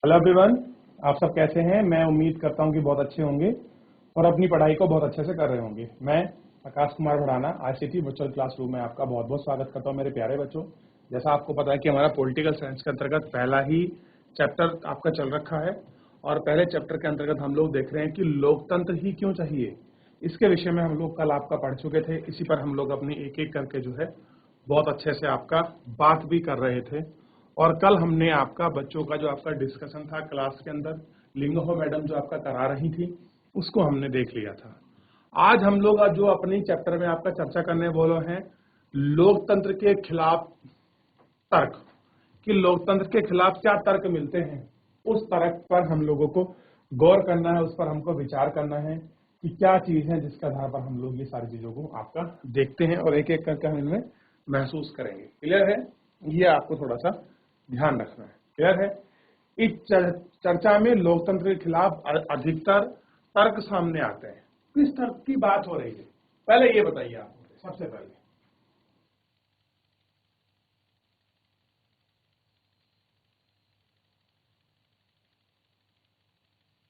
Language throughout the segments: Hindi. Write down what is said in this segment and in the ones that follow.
हेलो एवरीवन, आप सब कैसे हैं। मैं उम्मीद करता हूं कि बहुत अच्छे होंगे और अपनी पढ़ाई को बहुत अच्छे से कर रहे होंगे। मैं Akash Kumar Bhadana ICT virtual classroom में आपका बहुत बहुत स्वागत करता हूं मेरे प्यारे बच्चों। जैसा आपको पता है कि हमारा पॉलिटिकल साइंस के अंतर्गत पहला ही चैप्टर आपका चल रखा है और पहले चैप्टर के अंतर्गत हम लोग देख रहे हैं कि लोकतंत्र ही क्यों चाहिए। इसके विषय में हम लोग कल आपका पढ़ चुके थे। इसी पर हम लोग अपनी एक एक करके जो है बहुत अच्छे से आपका बात भी कर रहे थे। और कल हमने आपका बच्चों का जो आपका डिस्कशन था क्लास के अंदर, लिंगो मैडम जो आपका करा रही थी, उसको हमने देख लिया था। आज हम लोग जो अपनी चैप्टर में आपका चर्चा करने वाले हैं लोकतंत्र के खिलाफ तर्क, कि लोकतंत्र के खिलाफ क्या तर्क मिलते हैं, उस तर्क पर हम लोगों को गौर करना है, उस पर हमको विचार करना है कि क्या चीज है जिसके आधार पर हम लोग ये सारी चीजों को आपका देखते हैं और एक एक करके हम इनमें महसूस करेंगे। क्लियर है? ये आपको थोड़ा सा ध्यान रखना है। क्लियर है? इस चर्चा में लोकतंत्र के खिलाफ अधिकतर तर्क सामने आते हैं। किस तर्क की बात हो रही है, पहले ये बताइए आप सबसे पहले।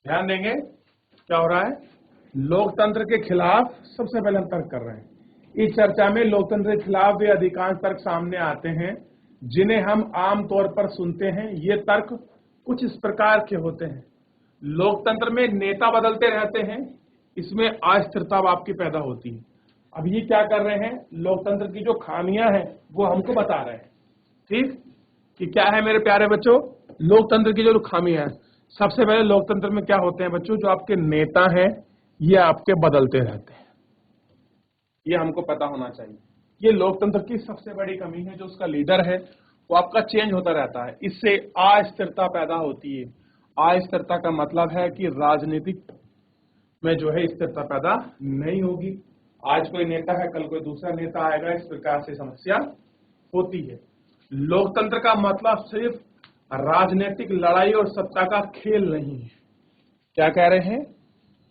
ध्यान देंगे क्या हो रहा है। लोकतंत्र के खिलाफ सबसे पहले हम तर्क कर रहे हैं। इस चर्चा में लोकतंत्र के खिलाफ वे अधिकांश तर्क सामने आते हैं जिन्हें हम आम तौर पर सुनते हैं। ये तर्क कुछ इस प्रकार के होते हैं। लोकतंत्र में नेता बदलते रहते हैं, इसमें अस्थिरता आपकी पैदा होती है। अब ये क्या कर रहे हैं, लोकतंत्र की जो खामियां हैं वो हमको बता रहे हैं। ठीक, कि क्या है मेरे प्यारे बच्चों, लोकतंत्र की जो खामियां हैं। सबसे पहले लोकतंत्र में क्या होते हैं बच्चों, जो आपके नेता हैं ये आपके बदलते रहते हैं। ये हमको पता होना चाहिए। ये लोकतंत्र की सबसे बड़ी कमी है। जो उसका लीडर है वो आपका चेंज होता रहता है, इससे अस्थिरता पैदा होती है। अस्थिरता का मतलब है कि राजनीतिक में जो है स्थिरता पैदा नहीं होगी। आज कोई नेता है, कल कोई दूसरा नेता आएगा, इस प्रकार से समस्या होती है। लोकतंत्र का मतलब सिर्फ राजनीतिक लड़ाई और सत्ता का खेल नहीं है। क्या कह रहे हैं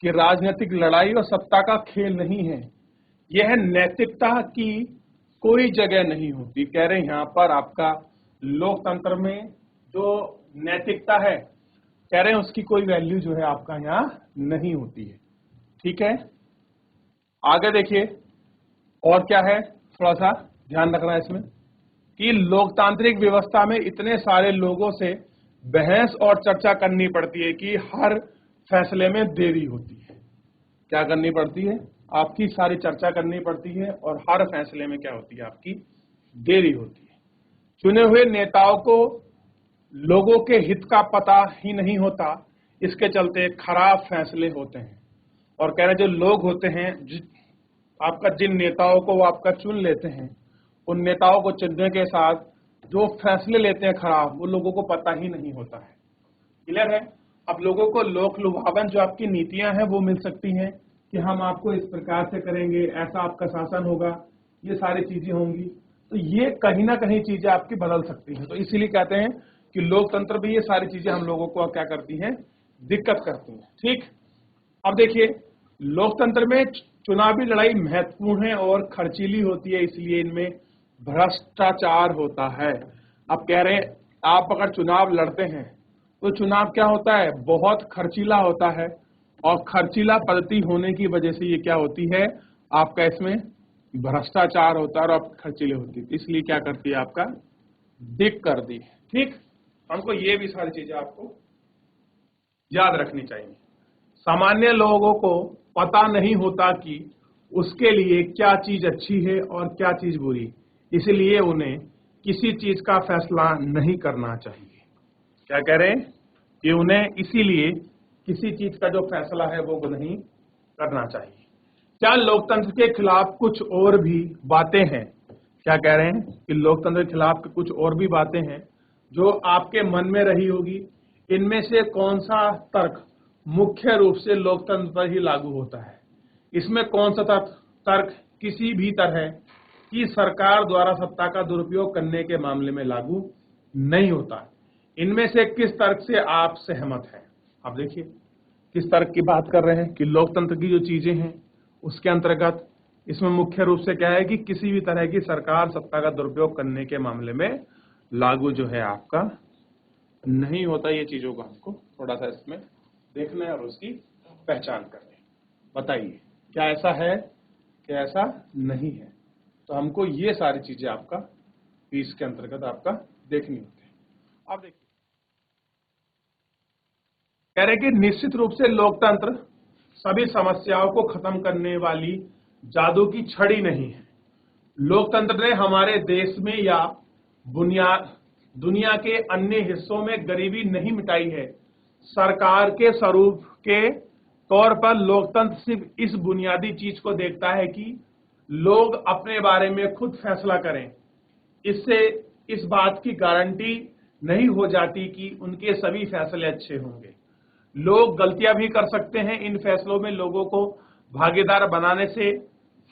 कि राजनीतिक लड़ाई और सत्ता का खेल नहीं है, यह नैतिकता की कोई जगह नहीं होती। कह रहे हैं यहां पर आपका लोकतंत्र में जो नैतिकता है, कह रहे हैं उसकी कोई वैल्यू जो है आपका यहां नहीं होती है। ठीक है, आगे देखिए और क्या है, थोड़ा सा ध्यान रखना है इसमें कि लोकतांत्रिक व्यवस्था में इतने सारे लोगों से बहस और चर्चा करनी पड़ती है कि हर फैसले में देरी होती है। क्या करनी पड़ती है, आपकी सारी चर्चा करनी पड़ती है और हर फैसले में क्या होती है, आपकी देरी होती है। चुने हुए नेताओं को लोगों के हित का पता ही नहीं होता, इसके चलते खराब फैसले होते हैं। और कह रहे जो लोग होते हैं, आपका जिन नेताओं को वो आपका चुन लेते हैं, उन नेताओं को चुनने के साथ जो फैसले लेते हैं खराब, वो लोगों को पता ही नहीं होता है। क्लियर है? अब लोगों को लोक लुभावन जो आपकी नीतियां हैं वो मिल सकती हैं कि हम आपको इस प्रकार से करेंगे, ऐसा आपका शासन होगा, ये सारी चीजें होंगी। तो ये कहीं ना कहीं चीजें आपकी बदल सकती हैं। तो इसीलिए कहते हैं कि लोकतंत्र भी ये सारी चीजें हम लोगों को क्या करती हैं, दिक्कत करती हैं। ठीक, अब देखिए लोकतंत्र में चुनावी लड़ाई महत्वपूर्ण है और खर्चीली होती है, इसलिए इनमें भ्रष्टाचार होता है। अब कह रहे हैं आप अगर चुनाव लड़ते हैं तो चुनाव क्या होता है, बहुत खर्चीला होता है। और खर्चीला पद्धति होने की वजह से ये क्या होती है, आपका इसमें भ्रष्टाचार होता है और आप खर्चीले होती है। इसलिए क्या करती है, आपका दिक कर दी। ठीक, हमको ये भी सारी चीजें आपको याद रखनी चाहिए। सामान्य लोगों को पता नहीं होता कि उसके लिए क्या चीज अच्छी है और क्या चीज बुरी, इसलिए उन्हें किसी चीज का फैसला नहीं करना चाहिए। क्या कह रहे हैं कि उन्हें इसीलिए किसी चीज का जो फैसला है वो नहीं करना चाहिए। क्या लोकतंत्र के खिलाफ कुछ और भी बातें हैं? क्या कह रहे हैं कि लोकतंत्र के खिलाफ कुछ और भी बातें हैं जो आपके मन में रही होगी। इनमें से कौन सा तर्क मुख्य रूप से लोकतंत्र पर ही लागू होता है? इसमें कौन सा तर्क किसी भी तरह की सरकार द्वारा सत्ता का दुरुपयोग करने के मामले में लागू नहीं होता? इनमें से किस तर्क से आप सहमत हैं? आप देखिए किस तर्क की बात कर रहे हैं कि लोकतंत्र की जो चीजें हैं उसके अंतर्गत इसमें मुख्य रूप से क्या है कि किसी भी तरह की सरकार सत्ता का दुरुपयोग करने के मामले में लागू जो है आपका नहीं होता। ये चीजों को हमको थोड़ा सा इसमें देखना है और उसकी पहचान करनी है। बताइए क्या ऐसा है, क्या ऐसा नहीं है? तो हमको ये सारी चीजें आपका 20 के अंतर्गत आपका देखनी होती है। अब देखिए, कह रहे कि निश्चित रूप से लोकतंत्र सभी समस्याओं को खत्म करने वाली जादू की छड़ी नहीं है। लोकतंत्र ने हमारे देश में या बुनियाद दुनिया के अन्य हिस्सों में गरीबी नहीं मिटाई है। सरकार के स्वरूप के तौर पर लोकतंत्र सिर्फ इस बुनियादी चीज को देखता है कि लोग अपने बारे में खुद फैसला करें। इससे इस बात की गारंटी नहीं हो जाती कि उनके सभी फैसले अच्छे होंगे। लोग गलतियां भी कर सकते हैं। इन फैसलों में लोगों को भागीदार बनाने से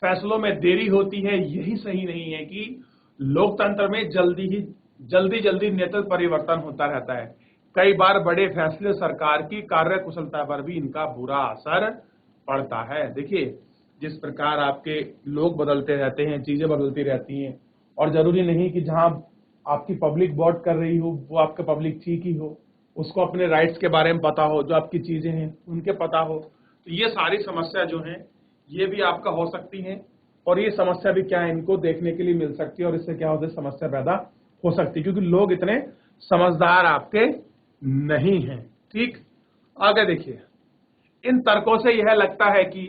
फैसलों में देरी होती है। यही सही नहीं है कि लोकतंत्र में जल्दी नेतृत्व परिवर्तन होता रहता है। कई बार बड़े फैसले सरकार की कार्यकुशलता पर भी इनका बुरा असर पड़ता है। देखिए, जिस प्रकार आपके लोग बदलते रहते हैं, चीजें बदलती रहती हैं, और जरूरी नहीं कि जहां आपकी पब्लिक वोट कर रही हो वो आपका पब्लिक ठीक ही हो, उसको अपने राइट्स के बारे में पता हो, जो आपकी चीजें हैं उनके पता हो। तो ये सारी समस्या जो है ये भी आपका हो सकती है, और ये समस्या भी क्या है, इनको देखने के लिए मिल सकती है, और इससे क्या होता है, समस्या पैदा हो सकती है, क्योंकि लोग इतने समझदार आपके नहीं हैं। ठीक, आगे देखिए, इन तर्कों से यह लगता है कि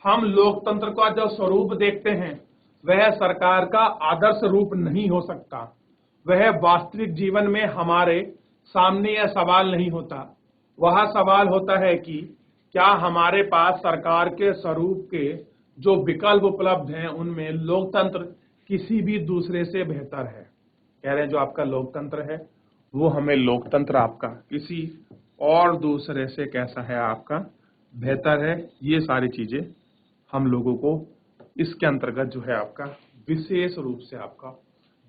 हम लोकतंत्र का जो स्वरूप देखते हैं वह सरकार का आदर्श रूप नहीं हो सकता। वह वास्तविक जीवन में हमारे सामने यह सवाल नहीं होता। वह सवाल होता है कि क्या हमारे पास सरकार के स्वरूप के जो विकल्प उपलब्ध हैं उनमें लोकतंत्र किसी भी दूसरे से बेहतर है। कह रहे हैं जो आपका लोकतंत्र है वो हमें लोकतंत्र आपका किसी और दूसरे से कैसा है, आपका बेहतर है। ये सारी चीजें हम लोगों को इसके अंतर्गत जो है आपका विशेष रूप से आपका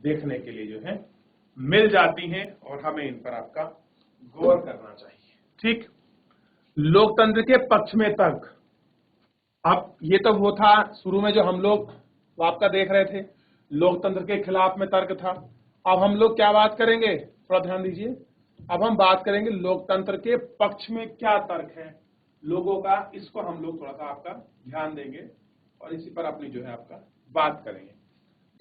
देखने के लिए जो है मिल जाती हैं, और हमें इन पर आपका गौर करना चाहिए। ठीक, लोकतंत्र के पक्ष में तर्क। अब ये तो वो था शुरू में जो हम लोग वो आपका देख रहे थे, लोकतंत्र के खिलाफ में तर्क था। अब हम लोग क्या बात करेंगे, थोड़ा ध्यान दीजिए। अब हम बात करेंगे लोकतंत्र के पक्ष में क्या तर्क है लोगों का, इसको हम लोग थोड़ा सा आपका ध्यान देंगे और इसी पर अपनी जो है आपका बात करेंगे।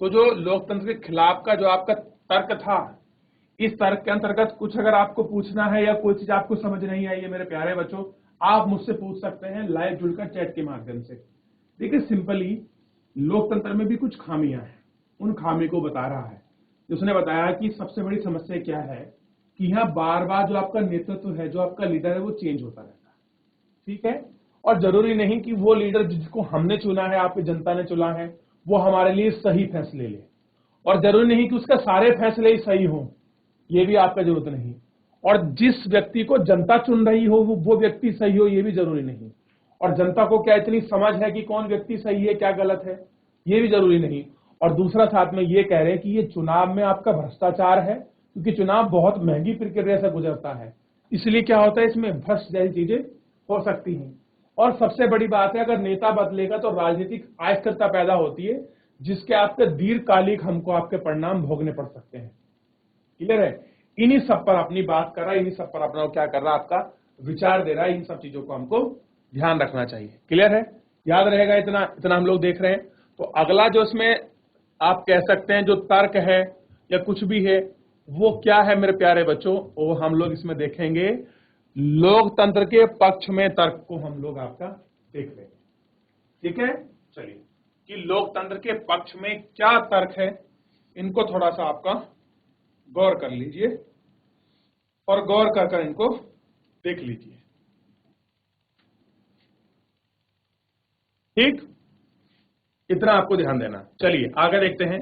तो जो लोकतंत्र के खिलाफ का जो आपका तर्क था, इस तर्क के अंतर्गत कुछ अगर आपको पूछना है या कोई चीज आपको समझ नहीं आई है मेरे प्यारे बच्चों, आप मुझसे पूछ सकते हैं लाइव जुड़कर चैट के माध्यम से। देखिए, सिंपली लोकतंत्र में भी कुछ खामियां हैं, उन खामी को बता रहा है। उसने बताया कि सबसे बड़ी समस्या क्या है कि यहाँ बार बार जो आपका नेतृत्व है, जो आपका लीडर है, वो चेंज होता रहता है। ठीक है, और जरूरी नहीं कि वो लीडर जिसको हमने चुना है, आपकी जनता ने चुना है, वो हमारे लिए सही फैसले ले, और जरूरी नहीं कि उसका सारे फैसले ही सही हों, ये भी आपका जरूरत नहीं। और जिस व्यक्ति को जनता चुन रही हो वो व्यक्ति सही हो, ये भी जरूरी नहीं। और जनता को क्या इतनी समझ है कि कौन व्यक्ति सही है क्या गलत है, ये भी जरूरी नहीं। और दूसरा साथ में ये कह रहे हैं कि ये चुनाव में आपका भ्रष्टाचार है, क्योंकि चुनाव बहुत महंगी प्रक्रिया से गुजरता है, इसलिए क्या होता है इसमें भ्रष्ट जैसी चीजें हो सकती हैं। और सबसे बड़ी बात है, अगर नेता बदलेगा तो राजनीतिक अस्थिरता पैदा होती है, जिसके आपके दीर्घकालिक हमको आपके परिणाम भोगने पड़ सकते हैं। क्लियर है? इन्हीं सब पर अपनी बात कर रहा है, इन्हीं सब पर अपना क्या कर रहा है, आपका विचार दे रहा है। इन सब चीजों को हमको ध्यान रखना चाहिए। क्लियर है? याद रहेगा इतना इतना हम लोग देख रहे हैं। तो अगला जो इसमें आप कह सकते हैं जो तर्क है या कुछ भी है, वो क्या है मेरे प्यारे बच्चों, वो हम लोग इसमें देखेंगे। लोकतंत्र के पक्ष में तर्क को हम लोग आपका देख लेंगे। ठीक है, चलिए, कि लोकतंत्र के पक्ष में क्या तर्क है, इनको थोड़ा सा आपका गौर कर लीजिए और गौर कर कर इनको देख लीजिए। ठीक, इतना आपको ध्यान देना। चलिए आगे देखते हैं।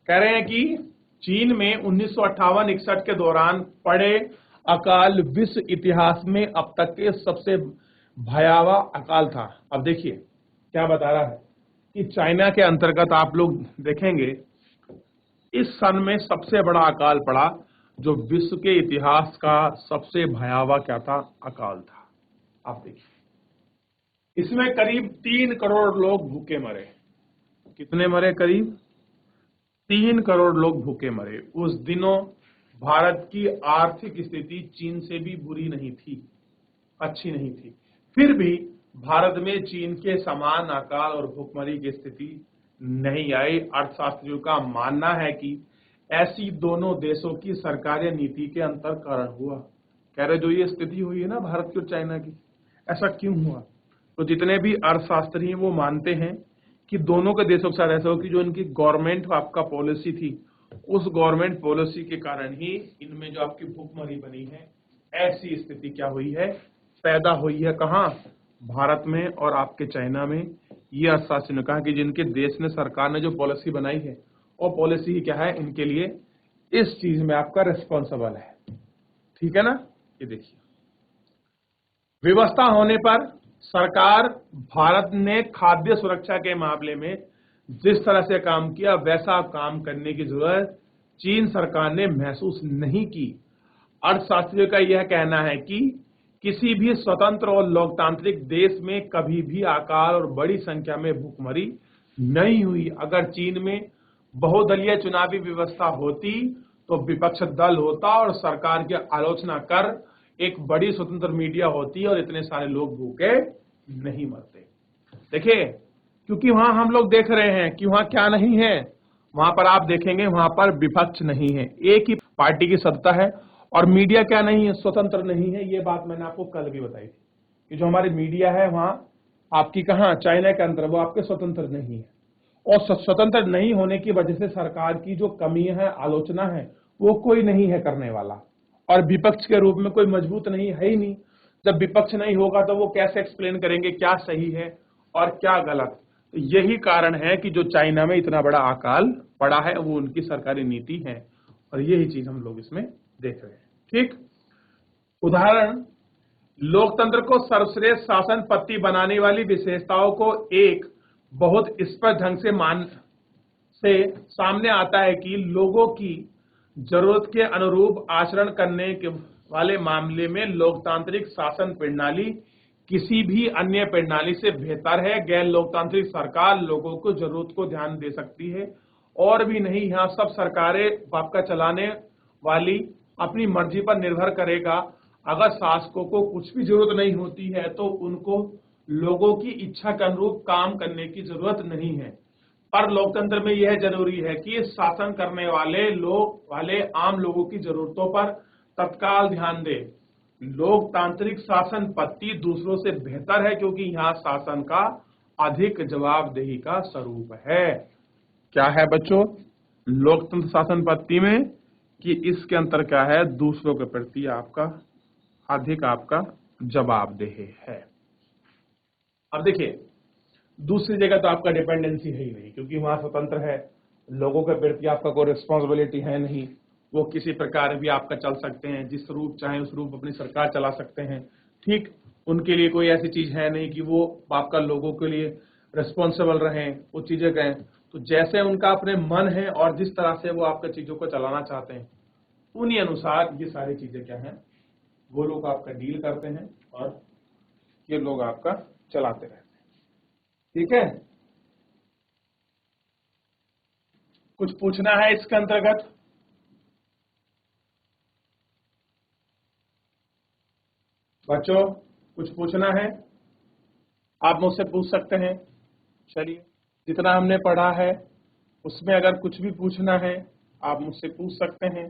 कह रहे हैं कि चीन में 1958-61 के दौरान पड़े अकाल विश्व इतिहास में अब तक के सबसे भयावह अकाल था। अब देखिए क्या बता रहा है कि चाइना के अंतर्गत आप लोग देखेंगे इस सन में सबसे बड़ा अकाल पड़ा, जो विश्व के इतिहास का सबसे भयावह क्या था, अकाल था। आप देखिए इसमें करीब 3 करोड़ लोग भूखे मरे। कितने मरे? करीब 3 करोड़ लोग भूखे मरे। उस दिनों भारत की आर्थिक स्थिति चीन से भी बुरी नहीं थी, अच्छी नहीं थी, फिर भी भारत में चीन के समान अकाल और भुखमरी की स्थिति नहीं आई। अर्थशास्त्रियों का मानना है कि ऐसी दोनों देशों की सरकारी नीति के अंतर कारण हुआ। कह रहे जो ये स्थिति हुई है ना भारत की और चाइना की, ऐसा क्यों हुआ? तो जितने भी अर्थशास्त्री हैं वो मानते हैं कि दोनों के देशों के साथ ऐसा हो कि जो इनकी गवर्नमेंट आपका पॉलिसी थी, उस गवर्नमेंट पॉलिसी के कारण ही इनमें जो आपकी भुखमरी बनी है, ऐसी स्थिति क्या हुई है, पैदा हुई है। कहाँ? भारत में और आपके चाइना में। ये अर्थशास्त्री ने कहा कि जिनके देश ने, सरकार ने जो पॉलिसी बनाई है, और पॉलिसी क्या है, इनके लिए इस चीज में आपका रिस्पॉन्सिबल है। ठीक है ना? ये देखिए, व्यवस्था होने पर सरकार भारत ने खाद्य सुरक्षा के मामले में जिस तरह से काम किया, वैसा काम करने की जरूरत चीन सरकार ने महसूस नहीं की। अर्थशास्त्रियों का यह कहना है कि किसी भी स्वतंत्र और लोकतांत्रिक देश में कभी भी अकाल और बड़ी संख्या में भूखमरी नहीं हुई। अगर चीन में बहुदलीय चुनावी व्यवस्था होती तो विपक्ष दल होता और सरकार की आलोचना कर एक बड़ी स्वतंत्र मीडिया होती और इतने सारे लोग भूखे नहीं मरते। देखिए, क्योंकि वहां हम लोग देख रहे हैं कि वहां क्या नहीं है, वहां पर आप देखेंगे वहां पर विपक्ष नहीं है, एक ही पार्टी की सत्ता है, और मीडिया क्या नहीं है, स्वतंत्र नहीं है। ये बात मैंने आपको कल भी बताई थी कि जो हमारी मीडिया है वहां आपकी, कहां, चाइना के अंदर, वो आपके स्वतंत्र नहीं है। और स्वतंत्र नहीं होने की वजह से सरकार की जो कमी है, आलोचना है, वो कोई नहीं है करने वाला, और विपक्ष के रूप में कोई मजबूत नहीं है ही नहीं। जब विपक्ष नहीं होगा तो वो कैसे एक्सप्लेन करेंगे क्या सही है और क्या गलत? तो यही कारण है कि जो चाइना में इतना बड़ा अकाल पड़ा है, वो उनकी सरकारी नीति है, और यही चीज हम लोग इसमें देख रहे हैं। ठीक उदाहरण, लोकतंत्र को सर्वश्रेष्ठ शासन पद्धति बनाने वाली विशेषताओं को एक बहुत स्पष्ट ढंग से सामने आता है कि लोगों की जरूरत के अनुरूप आचरण करने के वाले मामले में लोकतांत्रिक शासन प्रणाली किसी भी अन्य प्रणाली से बेहतर है। गैर लोकतांत्रिक सरकार लोगों को जरूरत को ध्यान दे सकती है, और भी नहीं, यहाँ सब सरकारें आपका चलाने वाली अपनी मर्जी पर निर्भर करेगा। अगर शासकों को कुछ भी जरूरत नहीं होती है तो उनको लोगों की इच्छा के अनुरूप काम करने की जरूरत नहीं है। पर लोकतंत्र में यह जरूरी है कि शासन करने वाले आम लोगों की जरूरतों पर तत्काल ध्यान दे। लोकतांत्रिक शासन पद्धति दूसरों से बेहतर है क्योंकि यहाँ शासन का अधिक जवाबदेही का स्वरूप है। क्या है बच्चों लोकतंत्र शासन पद्धति में? कि इसके अंतर क्या है, दूसरों के प्रति आपका अधिक आपका जवाबदेह है। अब देखिए, दूसरी जगह तो आपका डिपेंडेंसी है ही नहीं, क्योंकि वहां स्वतंत्र है, लोगों के प्रति आपका कोई रिस्पॉन्सिबिलिटी है नहीं, वो किसी प्रकार भी आपका चल सकते हैं, जिस रूप चाहे उस रूप अपनी सरकार चला सकते हैं। ठीक, उनके लिए कोई ऐसी चीज है नहीं कि वो आपका लोगों के लिए रिस्पॉन्सिबल रहें, वो चीजें कहें। तो जैसे उनका अपने मन है और जिस तरह से वो आपका चीजों को चलाना चाहते हैं, उन्हीं अनुसार ये सारी चीजें क्या हैं, वो लोग आपका डील करते हैं और ये लोग आपका चलाते रहते हैं। ठीक है, कुछ पूछना है इसके अंतर्गत? बच्चों कुछ पूछना है, आप मुझसे पूछ सकते हैं। चलिए, जितना हमने पढ़ा है उसमें अगर कुछ भी पूछना है आप मुझसे पूछ सकते हैं।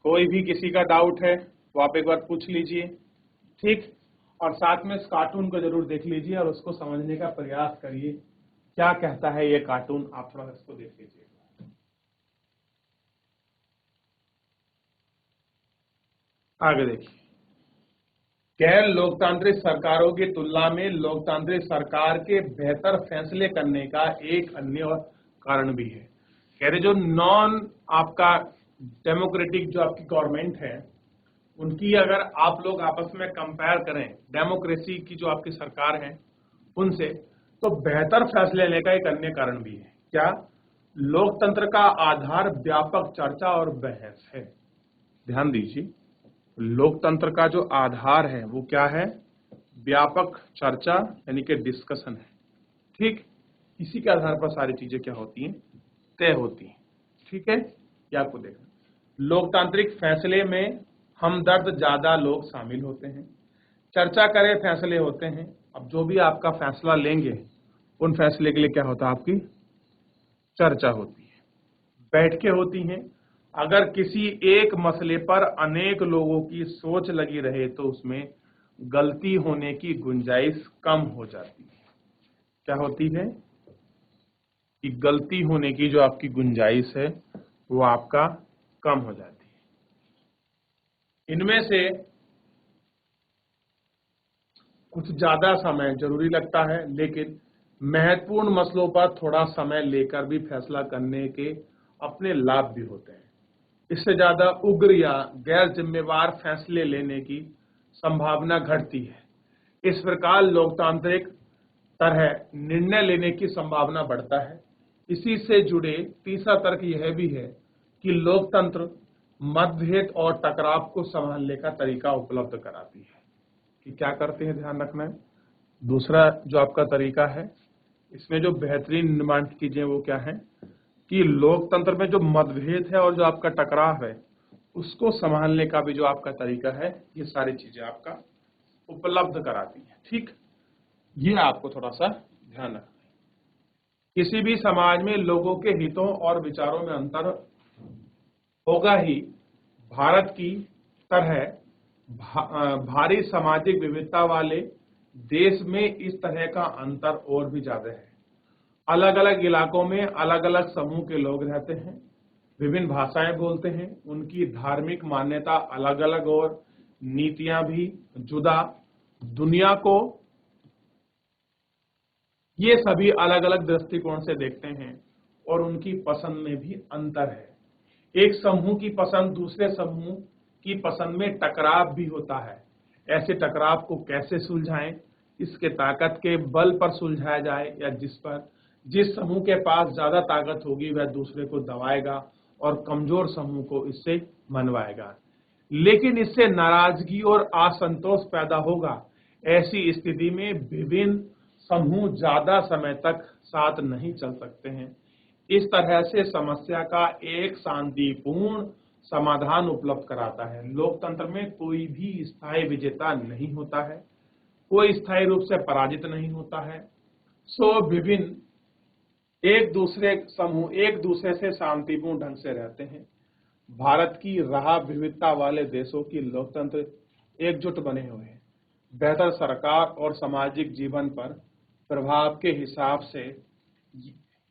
कोई भी किसी का डाउट है तो आप एक बार पूछ लीजिए। ठीक, और साथ में इस कार्टून को जरूर देख लीजिए और उसको समझने का प्रयास करिए, क्या कहता है ये कार्टून, आप थोड़ा इसको देख लीजिए। आगे देखिए, गैर लोकतांत्रिक सरकारों की तुलना में लोकतांत्रिक सरकार के बेहतर फैसले करने का एक अन्य कारण भी है। कह रहे जो नॉन आपका डेमोक्रेटिक जो आपकी गवर्नमेंट है, उनकी अगर आप लोग आपस में कंपेयर करें डेमोक्रेसी की जो आपकी सरकार है उनसे, तो बेहतर फैसले लेने का एक अन्य कारण भी है। क्या? लोकतंत्र का आधार व्यापक चर्चा और बहस है। ध्यान दीजिए, लोकतंत्र का जो आधार है वो क्या है? व्यापक चर्चा यानी कि डिस्कशन है। ठीक, इसी के आधार पर सारी चीजें क्या होती हैं, तय होती हैं। ठीक है, ये आपको देखना। लोकतांत्रिक फैसले में हमदर्द ज्यादा लोग शामिल होते हैं। चर्चा करें फैसले होते हैं। अब जो भी आपका फैसला लेंगे उन फैसले के लिए क्या होता है, आपकी चर्चा होती है, बैठकें होती हैं। अगर किसी एक मसले पर अनेक लोगों की सोच लगी रहे तो उसमें गलती होने की गुंजाइश कम हो जाती है। क्या होती है कि गलती होने की जो आपकी गुंजाइश है वो आपका कम हो जाती है। इनमें से कुछ ज्यादा समय जरूरी लगता है, लेकिन महत्वपूर्ण मसलों पर थोड़ा समय लेकर भी फैसला करने के अपने लाभ भी होते हैं। इससे ज्यादा उग्र या गैर जिम्मेवार फैसले लेने की संभावना घटती है। इस प्रकार लोकतांत्रिक तरह निर्णय लेने की संभावना बढ़ता है। इसी से जुड़े तीसरा तर्क यह भी है कि लोकतंत्र मतभेद और टकराव को संभालने का तरीका उपलब्ध कराती है। कि क्या करते हैं, ध्यान रखना है। दूसरा जो आपका तरीका है, इसमें जो बेहतरीन निर्माण की चीजें वो क्या है कि लोकतंत्र में जो मतभेद है और जो आपका टकराव है उसको संभालने का भी जो आपका तरीका है, ये सारी चीजें आपका उपलब्ध कराती है। ठीक, ये आपको थोड़ा सा ध्यान रखना है। किसी भी समाज में लोगों के हितों और विचारों में अंतर होगा ही। भारत की तरह भारी सामाजिक विविधता वाले देश में इस तरह का अंतर और भी ज्यादा है। अलग अलग इलाकों में अलग अलग समूह के लोग रहते हैं, विभिन्न भाषाएं बोलते हैं, उनकी धार्मिक मान्यता अलग अलग और नीतियां भी जुदा। दुनिया को ये सभी अलग अलग दृष्टिकोण से देखते हैं और उनकी पसंद में भी अंतर है। एक समूह की पसंद दूसरे समूह की पसंद में टकराव भी होता है। ऐसे टकराव को कैसे सुलझाएं, इसके ताकत के बल पर सुलझाया जाए या जिस समूह के पास ज्यादा ताकत होगी वह दूसरे को दबाएगा और कमजोर समूह को इससे मनवाएगा। लेकिन इससे नाराजगी और असंतोष पैदा होगा। ऐसी स्थिति में विभिन्न समूह ज्यादा समय तक साथ नहीं चल सकते हैं। इस तरह से समस्या का एक शांतिपूर्ण समाधान उपलब्ध कराता है। लोकतंत्र में कोई भी स्थायी विजेता नहीं होता है, कोई स्थायी रूप से पराजित नहीं होता है। विभिन्न समूह एक दूसरे से शांतिपूर्ण ढंग से रहते हैं। भारत की रहा विविधता वाले देशों की लोकतंत्र एकजुट बने हुए हैं। बेहतर सरकार और सामाजिक जीवन पर प्रभाव के हिसाब से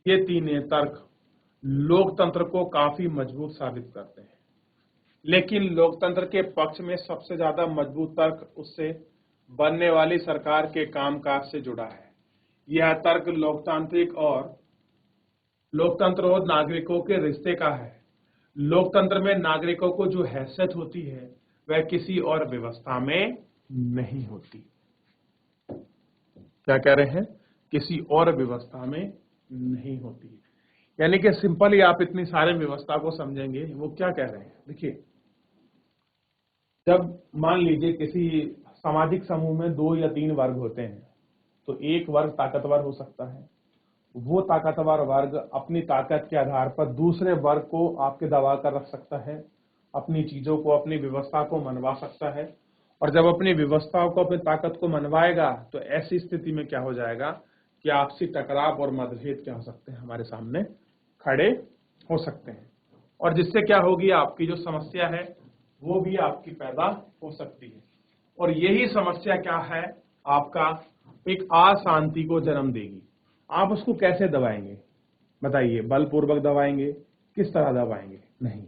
ये तीन तर्क लोकतंत्र को काफी मजबूत साबित करते हैं। लेकिन लोकतंत्र के पक्ष में सबसे ज्यादा मजबूत तर्क उससे बनने वाली सरकार के कामकाज से जुड़ा है। यह तर्क लोकतंत्र और नागरिकों के रिश्ते का है। लोकतंत्र में नागरिकों को जो हैसियत होती है वह किसी और व्यवस्था में नहीं होती। क्या कह रहे हैं, किसी और व्यवस्था में नहीं होती। यानी कि सिंपली आप इतनी सारी व्यवस्था को समझेंगे वो क्या कह रहे हैं। देखिए, जब मान लीजिए किसी सामाजिक समूह में 2 या 3 वर्ग होते हैं तो एक वर्ग ताकतवर हो सकता है। वो ताकतवर वर्ग अपनी ताकत के आधार पर दूसरे वर्ग को आपके दबा कर रख सकता है, अपनी चीजों को, अपनी व्यवस्था को मनवा सकता है। और जब अपनी व्यवस्थाओं को, अपनी ताकत को मनवाएगा तो ऐसी स्थिति में क्या हो जाएगा कि आपसी टकराव और मतभेद क्या हो सकते हैं, हमारे सामने खड़े हो सकते हैं। और जिससे क्या होगी, आपकी जो समस्या है वो भी आपकी पैदा हो सकती है। और यही समस्या क्या है, आपका एक अशांति को जन्म देगी। आप उसको कैसे दबाएंगे बताइए, बलपूर्वक दबाएंगे, किस तरह दबाएंगे? नहीं,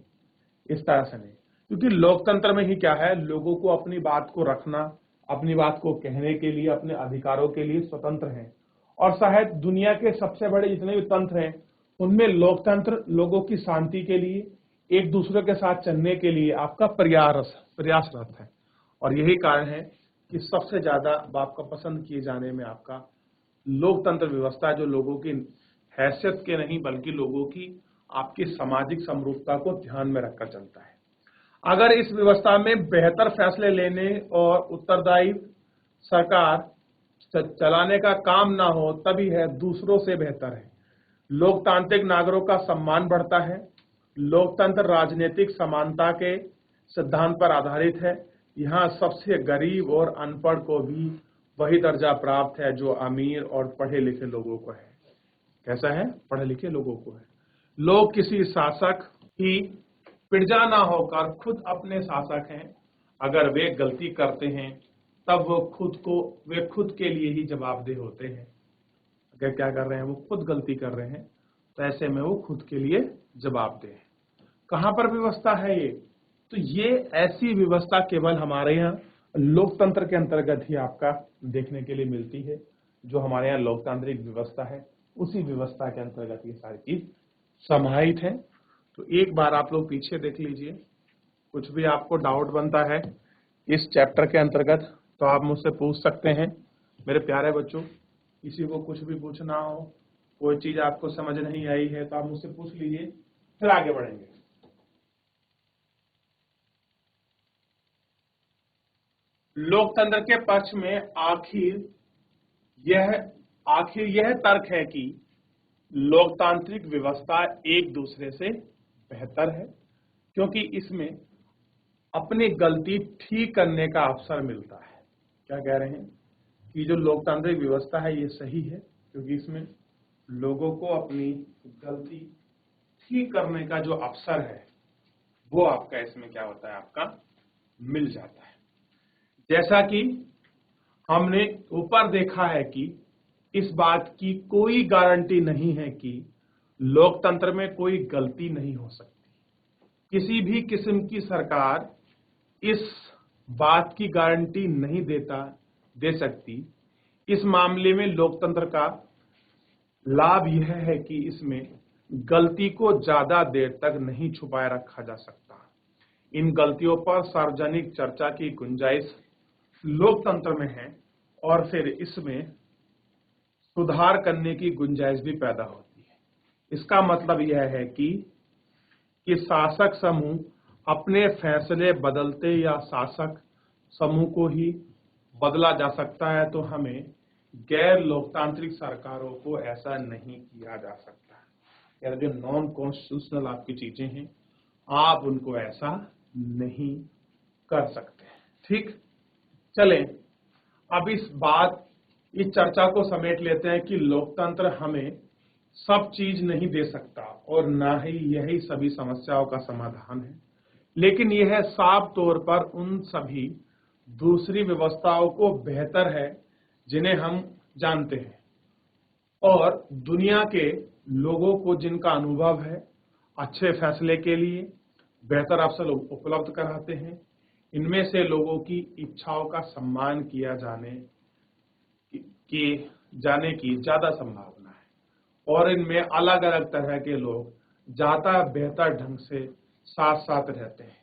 इस तरह से नहीं। क्योंकि लोकतंत्र में ही क्या है, लोगों को अपनी बात को रखना, अपनी बात को कहने के लिए, अपने अधिकारों के लिए स्वतंत्र है। और शायद दुनिया के सबसे बड़े जितने भी तंत्र हैं उनमें लोकतंत्र लोगों की शांति के लिए, एक दूसरे के साथ चलने के लिए आपका प्रयासरत है। और यही कारण है कि सबसे ज्यादा आपका पसंद किए जाने में आपका लोकतंत्र व्यवस्था, जो लोगों की हैसियत के नहीं बल्कि लोगों की आपकी सामाजिक समरूपता को ध्यान में रखकर चलता है। अगर इस व्यवस्था में बेहतर फैसले लेने और उत्तरदायी सरकार चलाने का काम ना हो तभी है दूसरों से बेहतर है। लोकतांत्रिक नागरिकों का सम्मान बढ़ता है, लोकतंत्र राजनीतिक समानता के सिद्धांत पर आधारित है। यहाँ सबसे गरीब और अनपढ़ को भी वही दर्जा प्राप्त है जो अमीर और पढ़े लिखे लोगों को है। कैसा है? पढ़े लिखे लोगों को है। लोग किसी शासक की पिर्जा ना होकर खुद अपने शासक हैं। अगर वे गलती करते हैं तब वे खुद के लिए ही जवाबदेह होते हैं। अगर क्या कर रहे हैं, वो खुद गलती कर रहे हैं तो ऐसे में वो खुद के लिए जवाबदेह है। कहां पर व्यवस्था है ये? तो ये ऐसी व्यवस्था केवल हमारे यहाँ लोकतंत्र के अंतर्गत ही आपका देखने के लिए मिलती है। जो हमारे यहाँ लोकतांत्रिक व्यवस्था है उसी व्यवस्था के अंतर्गत ये सारी चीज समाहित है। तो एक बार आप लोग पीछे देख लीजिए, कुछ भी आपको डाउट बनता है इस चैप्टर के अंतर्गत तो आप मुझसे पूछ सकते हैं। मेरे प्यारे बच्चों, किसी को कुछ भी पूछना हो, कोई चीज आपको समझ नहीं आई है तो आप मुझसे पूछ लीजिए, फिर आगे बढ़ेंगे। लोकतंत्र के पक्ष में आखिर यह तर्क है कि लोकतांत्रिक व्यवस्था एक दूसरे से बेहतर है क्योंकि इसमें अपनी गलती ठीक करने का अवसर मिलता है। क्या कह रहे हैं कि जो लोकतांत्रिक व्यवस्था है ये सही है क्योंकि इसमें लोगों को अपनी गलती ठीक करने का जो अवसर है वो आपका इसमें क्या होता है, आपका मिल जाता है। जैसा कि हमने ऊपर देखा है कि इस बात की कोई गारंटी नहीं है कि लोकतंत्र में कोई गलती नहीं हो सकती। किसी भी किस्म की सरकार इस बात की गारंटी नहीं दे सकती। इस मामले में लोकतंत्र का लाभ यह है कि इसमें गलती को ज्यादा देर तक नहीं छुपाए रखा जा सकता। इन गलतियों पर सार्वजनिक चर्चा की गुंजाइश लोकतंत्र में है और फिर इसमें सुधार करने की गुंजाइश भी पैदा होती है। इसका मतलब यह है कि शासक समूह अपने फैसले बदलते या शासक समूह को ही बदला जा सकता है, तो हमें गैर लोकतांत्रिक सरकारों को ऐसा नहीं किया जा सकता। यानी जो नॉन कॉन्स्टिट्यूशनल आपकी चीजें हैं आप उनको ऐसा नहीं कर सकते। ठीक, चलें अब इस चर्चा को समेट लेते हैं कि लोकतंत्र हमें सब चीज नहीं दे सकता और ना ही यही सभी समस्याओं का समाधान है, लेकिन यह साफ तौर पर उन सभी दूसरी व्यवस्थाओं को बेहतर है जिन्हें हम जानते हैं और दुनिया के लोगों को जिनका अनुभव है अच्छे फैसले के लिए बेहतर अवसर उपलब्ध कराते हैं। इनमें से लोगों की इच्छाओं का सम्मान किया जाने की ज्यादा संभावना है और इनमें अलग अलग तरह के लोग ज्यादा बेहतर ढंग से साथ साथ रहते हैं।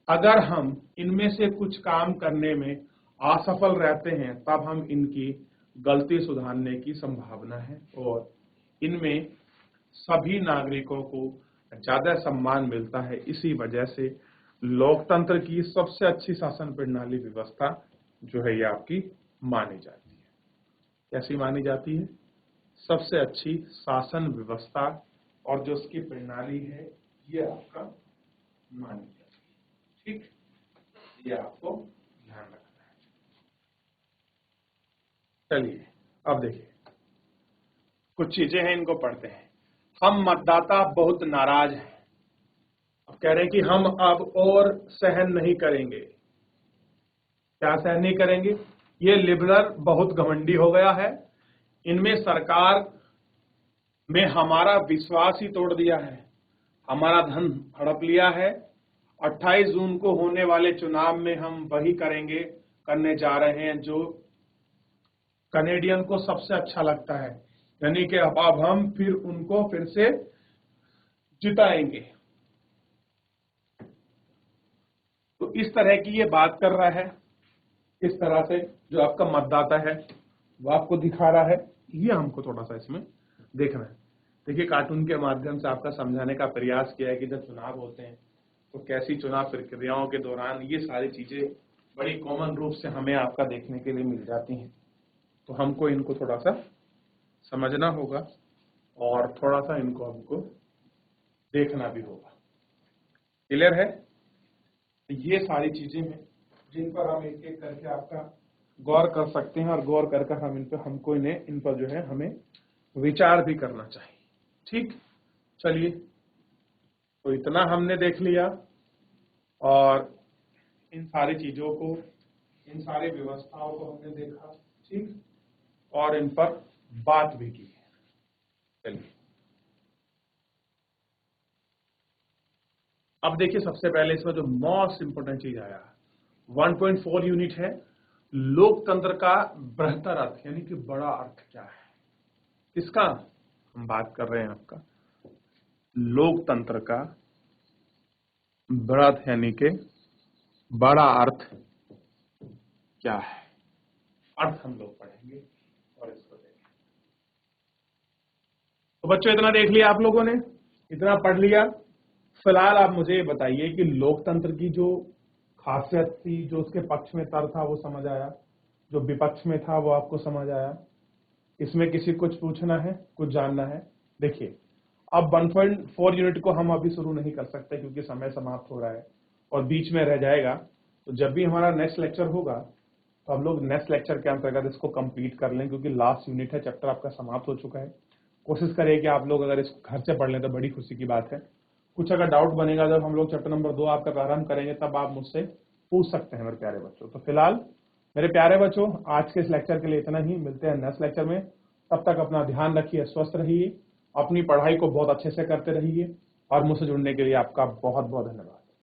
अगर हम इनमें से कुछ काम करने में असफल रहते हैं तब हम इनकी गलती सुधारने की संभावना है और इनमें सभी नागरिकों को ज्यादा सम्मान मिलता है। इसी वजह से लोकतंत्र की सबसे अच्छी शासन प्रणाली व्यवस्था जो है ये आपकी मानी जाती है। कैसी मानी जाती है? सबसे अच्छी शासन व्यवस्था और जो उसकी प्रणाली है ये आपका मानी जाती है। ठीक, ये आपको ध्यान रखना है। चलिए अब देखिए कुछ चीजें हैं, इनको पढ़ते हैं। हम मतदाता बहुत नाराज हैं। अब कह रहे हैं कि हम अब और सहन नहीं करेंगे। क्या सहन नहीं करेंगे? ये लिबरल बहुत घमंडी हो गया है। इनमें सरकार में हमारा विश्वास ही तोड़ दिया है, हमारा धन हड़प लिया है। 28 जून को होने वाले चुनाव में हम वही करने जा रहे हैं जो कनेडियन को सबसे अच्छा लगता है, यानी कि अब हम फिर उनको फिर से जिताएंगे। तो इस तरह की ये बात कर रहा है। इस तरह से जो आपका मतदाता है वो आपको दिखा रहा है। ये हमको थोड़ा सा इसमें देखना है। देखिए कार्टून के माध्यम से आपका समझाने का प्रयास किया है कि जब चुनाव होते हैं तो कैसी चुनाव प्रक्रियाओं के दौरान ये सारी चीजें बड़ी कॉमन रूप से हमें आपका देखने के लिए मिल जाती हैं। तो हमको इनको थोड़ा सा समझना होगा और थोड़ा सा इनको हमको देखना भी होगा। क्लियर है? ये सारी चीजें हैं जिन पर हम एक एक करके आपका गौर कर सकते हैं और गौर करके हम इन पर हमको इन्हें इन पर जो है हमें विचार भी करना चाहिए। ठीक, चलिए, तो इतना हमने देख लिया और इन सारी चीजों को, इन सारी व्यवस्थाओं को हमने देखा, ठीक, और इन पर बात भी की। चलिए, अब देखिए, सबसे पहले इसमें जो मोस्ट इंपोर्टेंट चीज आया 1.4 यूनिट है, लोकतंत्र का बेहतर अर्थ यानी कि बड़ा अर्थ क्या है। किसका हम बात कर रहे हैं? आपका लोकतंत्र का बड़ा अर्थ यानी कि बड़ा अर्थ क्या है, अर्थ हम लोग पढ़ेंगे और इसको देखेंगे। तो बच्चों, इतना देख लिया आप लोगों ने, इतना पढ़ लिया। फिलहाल आप मुझे ये बताइए कि लोकतंत्र की जो खासियत थी, जो उसके पक्ष में तर्क था वो समझ आया, जो विपक्ष में था वो आपको समझ आया? इसमें किसी कुछ पूछना है, कुछ जानना है? देखिए, अब 1.4 यूनिट को हम अभी शुरू नहीं कर सकते क्योंकि समय समाप्त हो रहा है और बीच में रह जाएगा। तो जब भी हमारा नेक्स्ट लेक्चर होगा तो हम लोग नेक्स्ट लेक्चर के अंतर्गत इसको कंप्लीट कर लें, क्योंकि लास्ट यूनिट है, चैप्टर आपका समाप्त हो चुका है। कोशिश करिए कि आप लोग अगर इसको घर से पढ़ लें तो बड़ी खुशी की बात है। कुछ अगर डाउट बनेगा जब हम लोग चैप्टर नंबर 2 आपका प्रारंभ करेंगे तब आप मुझसे पूछ सकते हैं मेरे प्यारे बच्चों। तो फिलहाल मेरे प्यारे बच्चों, आज के इस लेक्चर के लिए इतना ही। मिलते हैं नेक्स्ट लेक्चर में। तब तक अपना ध्यान रखिए, स्वस्थ रहिए, अपनी पढ़ाई को बहुत अच्छे से करते रहिए और मुझसे जुड़ने के लिए आपका बहुत बहुत धन्यवाद।